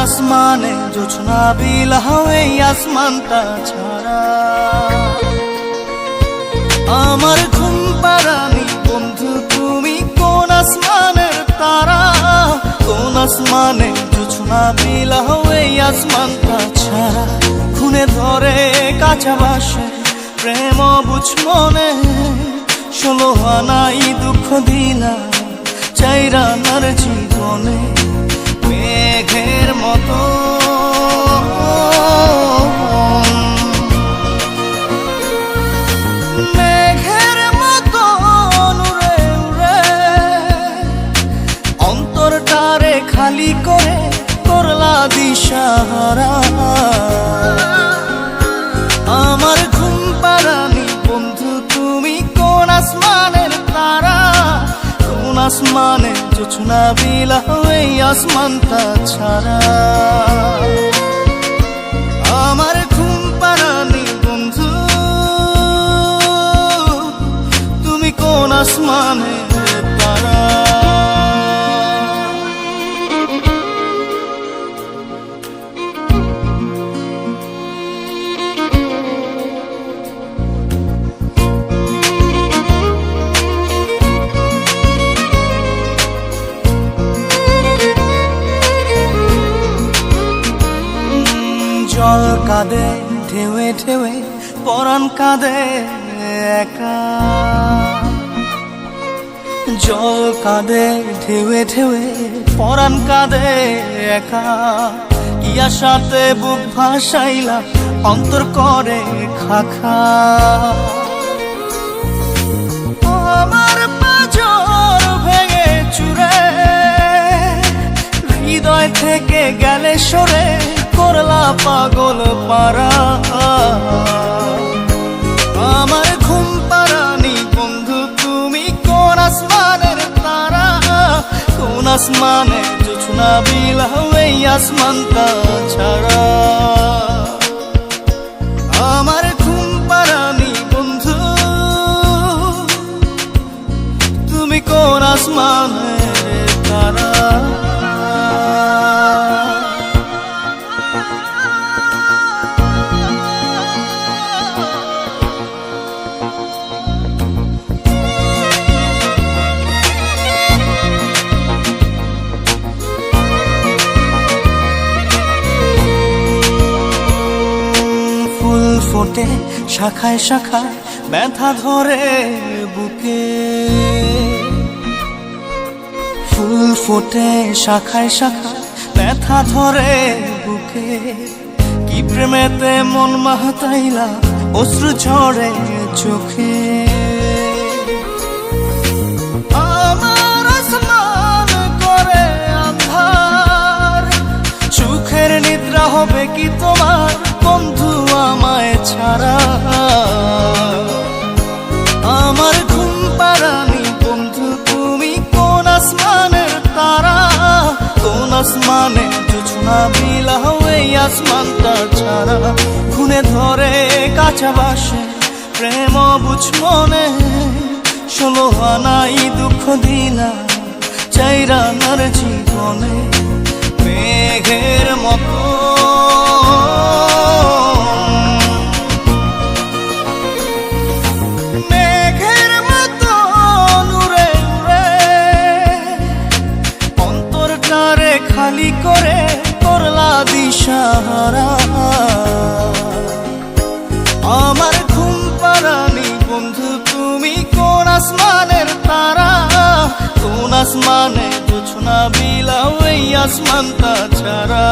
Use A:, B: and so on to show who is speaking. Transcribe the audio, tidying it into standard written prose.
A: আসমানে জোছনা বিলাও এই আসমানটা ছাড়া। আমার ঘুম পাড়ানি বন্ধু তুমি কোন আসমানের তারা, কোন আসমানে জোছনা বিলাও এই আসমানটা ছাড়া। খুনে ধরে কাঁচা বাসে প্রেম বুঝ মনে, 16 আনাই দুঃখ দিলা চাইরা নার জীবনে। মেঘের মতো মেঘের মতো উড়ে উড়ে অন্তরটারে খালি করে করলা দিশাহারা। আমার ঘুম পাড়ানি বন্ধু তুমি কোন আসমানের তারা, কোন আসমানে জোছনা বিলাও এই আসমানটা ছাড়া। আমার ঘুম পাড়ানি বন্ধু তুমি কোন আসমানের তারা। জল কাঁদে ঢেউে ঢেউে পরাণ কাঁদে একা, জল কাঁদে ঢেউে ঢেউে পরাণ কাঁদে একা। কি আশাতে বুক ভাসাইলা অন্তর করে খাখা। আমার পাঁজর ভেঙে চুরে হৃদয় থেকে গেলে সরে করলা পাগল পারা। আমার ঘুম পাড়ানি বন্ধু তুমি কোন আসমানের তারা, কোন আসমানে জোছনা বিলাও এই আসমানটা ছাড়া। আমার ঘুম পাড়ানি বন্ধু তুমি কোন আসমানের তারা। ফোটে শাখায় শাখায় ব্যথা ধরে বুকে, ফুল ফোটে শাখায় শাখায় ব্যথা ধরে বুকে। কি প্রেমেতে মন মাতাইলা অশ্রু ঝরে চোখে। আমার আসমান করে আন্ধার, সুখের নিদ্রা হবে কি তোমার বন্ধু আমায় ছাড়া। আমার ঘুম পাড়ানি বন্ধু তুমি কোন আসমানের তারা, কোন আসমানে জোছনা বিলাও এই আসমানটা ছাড়া। খুনে ধরে কাঁচা বাসে প্রেম বুঝ মনে, 16 আনাই দুঃখ দিলা চাইরা নার জীবনে। মেঘের মতো খালি করে করলা দিশাহারা। আমার ঘুম পাড়ানি বন্ধু তুমি কোন আসমানের তারা, কোন আসমানে জোছনা বিলাও এই আসমানটা ছাড়া।